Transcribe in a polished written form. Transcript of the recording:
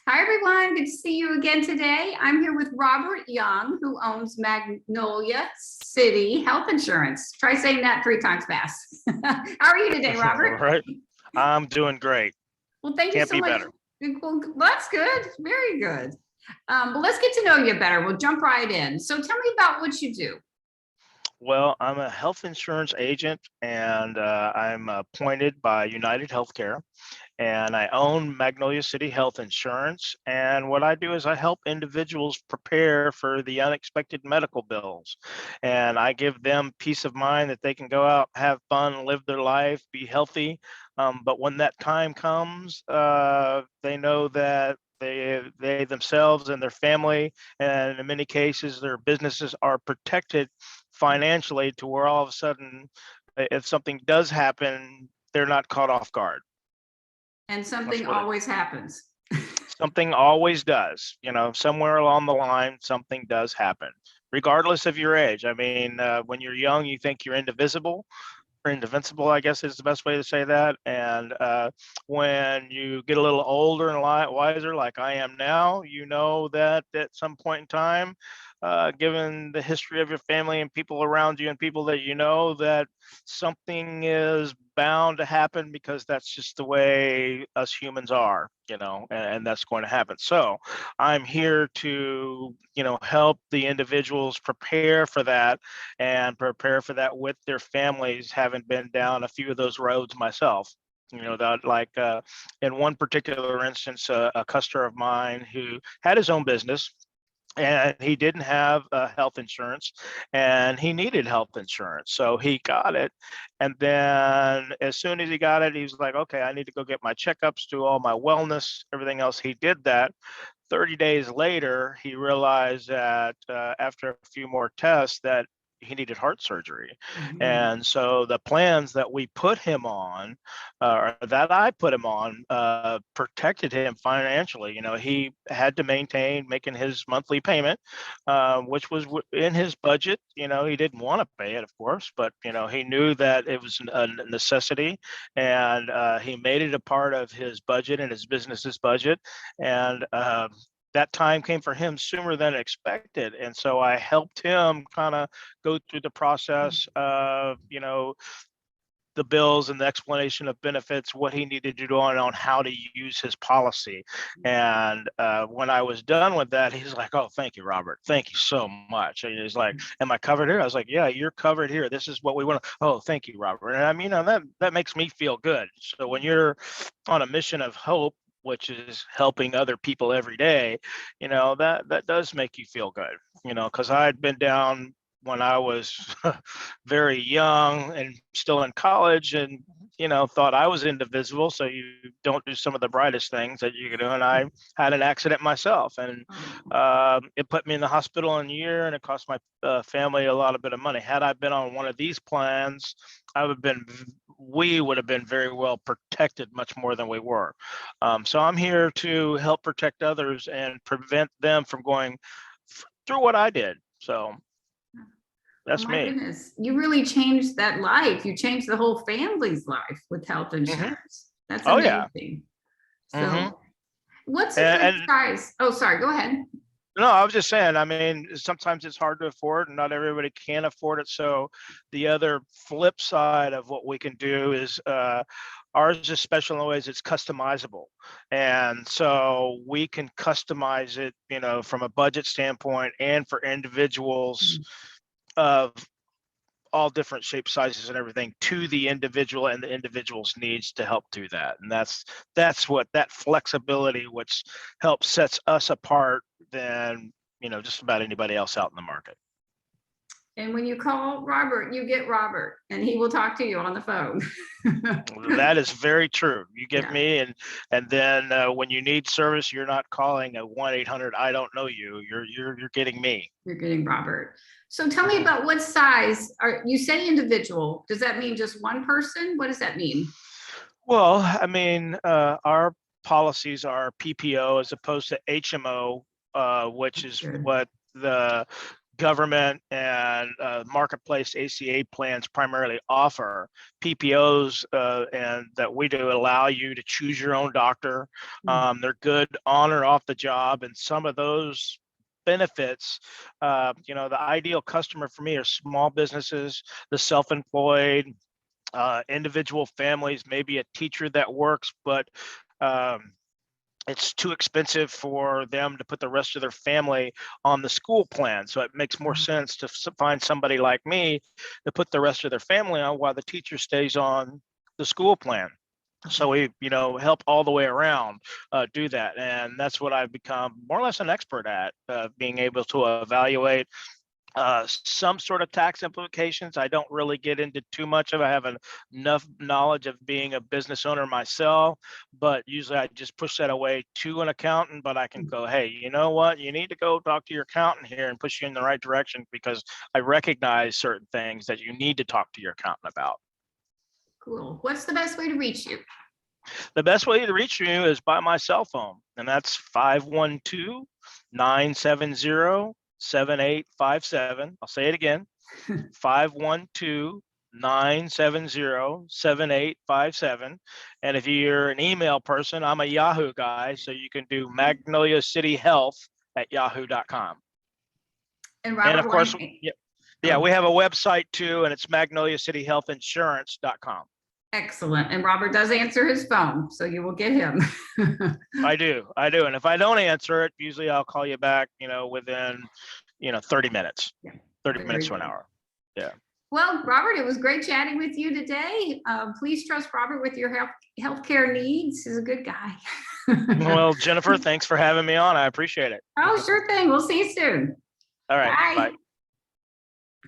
Hi, everyone. Good to see you again today. I'm here with Robert Young, who owns Magnolia City Health Insurance. Try saying that 3 times fast. How are you today, All Robert? right. I'm doing great. Well, thank you Can't so be much. better. Well, that's good. Very good. Well, let's get to know you better. We'll jump right in. So tell me about what you do. Well, I'm a health insurance agent and I'm appointed by United Healthcare and I own Magnolia City Health Insurance. And what I do is I help individuals prepare for the unexpected medical bills. And I give them peace of mind that they can go out, have fun, live their life, be healthy. But when that time comes, they know that they themselves and their family, and in many cases, their businesses are protected financially to where all of a sudden, if something does happen, they're not caught off guard. And That's something what it always happens. something always does. Somewhere along the line, something does happen, regardless of your age. I mean, when you're young, you think you're indivisible or invincible, I guess is the best way to say that. And when you get a little older and wiser, like I am now, you know that at some point in time, given the history of your family and people around you and people that you know, that something is bound to happen because that's just the way us humans are, and that's going to happen. So I'm here to, help the individuals prepare for that and prepare for that with their families, having been down a few of those roads myself. That like in one particular instance, a customer of mine who had his own business and he didn't have health insurance and he needed health insurance, so he got it. And then as soon as he got it, he was like, okay, I need to go get my checkups, do all my wellness, everything else. He did that. 30 days later, he realized that after a few more tests that he needed heart surgery. Mhm. And so the plans that we put him on, or that I put him on, protected him financially. He had to maintain making his monthly payment, which was in his budget. He didn't want to pay it, of course, but, he knew that it was a necessity, and he made it a part of his budget and his business's budget. And that time came for him sooner than expected. And so I helped him kind of go through the process of, the bills and the explanation of benefits, what he needed to do on how to use his policy. And when I was done with that, he's like, oh, thank you, Robert. Thank you so much. And he's like, am I covered here? I was like, yeah, you're covered here. This is what we want. Oh, thank you, Robert. And I mean, that makes me feel good. So when you're on a mission of hope, which is helping other people every day, that does make you feel good, because I'd been down when I was very young and still in college, and thought I was indivisible, so you don't do some of the brightest things that you can do. And I had an accident myself, and it put me in the hospital in a year, and it cost my family a lot of bit of money. Had I been on one of these plans, we would have been very well protected, much more than we were. So I'm here to help protect others and prevent them from going through what I did. So Oh that's my me. goodness, you really changed that life. You changed the whole family's life with health Hmm. insurance. That's Oh yeah. amazing. Hmm. So, what's a good And size? Oh, sorry, go ahead. no, I was just saying, I mean, sometimes it's hard to afford and not everybody can afford it. So the other flip side of what we can do is ours is special in the ways it's customizable. And so we can customize it, from a budget standpoint and for individuals of all different shapes, sizes, and everything to the individual and the individual's needs to help do that. And that's what that flexibility, which helps sets us apart than just about anybody else out in the market. And when you call Robert, you get Robert, and he will talk to you on the phone. That is very true. You give Yeah, me, and then when you need service, you're not calling a 1-800 I don't know you. You're getting me. you're getting Robert. So tell me Mhm. about what size are you say individual? Does that mean just one person? What does that mean? Well, I mean, our policies are PPO as opposed to HMO, which That's is good. what the government and marketplace ACA plans primarily offer. PPOs and that we do allow you to choose your own doctor. They're good on or off the job, and some of those benefits, the ideal customer for me are small businesses, the self-employed, individual families, maybe a teacher that works, but it's too expensive for them to put the rest of their family on the school plan. So it makes more sense to find somebody like me to put the rest of their family on while the teacher stays on the school plan. So we, help all the way around do that. And that's what I've become more or less an expert at, being able to evaluate some sort of tax implications. I don't really get into too much of it. I have enough knowledge of being a business owner myself, but usually I just push that away to an accountant. But I can go, hey, you know what? You need to go talk to your accountant here and push you in the right direction, because I recognize certain things that you need to talk to your accountant about. Cool. What's the best way to reach you? The best way to reach you is by my cell phone, and that's 512-970-7857. I'll say it again, 512-970-7857. And if you're an email person, I'm a Yahoo guy, so you can do magnoliacityhealth@yahoo.com. And Robert, And of course, we have a website too, and it's magnoliacityhealthinsurance.com. Excellent. And Robert does answer his phone, so you will get him. I do. And if I don't answer it, usually I'll call you back, within, 30 minutes, 30 minutes to an hour. Yeah. Well, Robert, it was great chatting with you today. Please trust Robert with your healthcare needs. He's a good guy. Well, Jennifer, thanks for having me on. I appreciate it. Oh, sure thing. We'll see you soon. All right. Bye. Bye.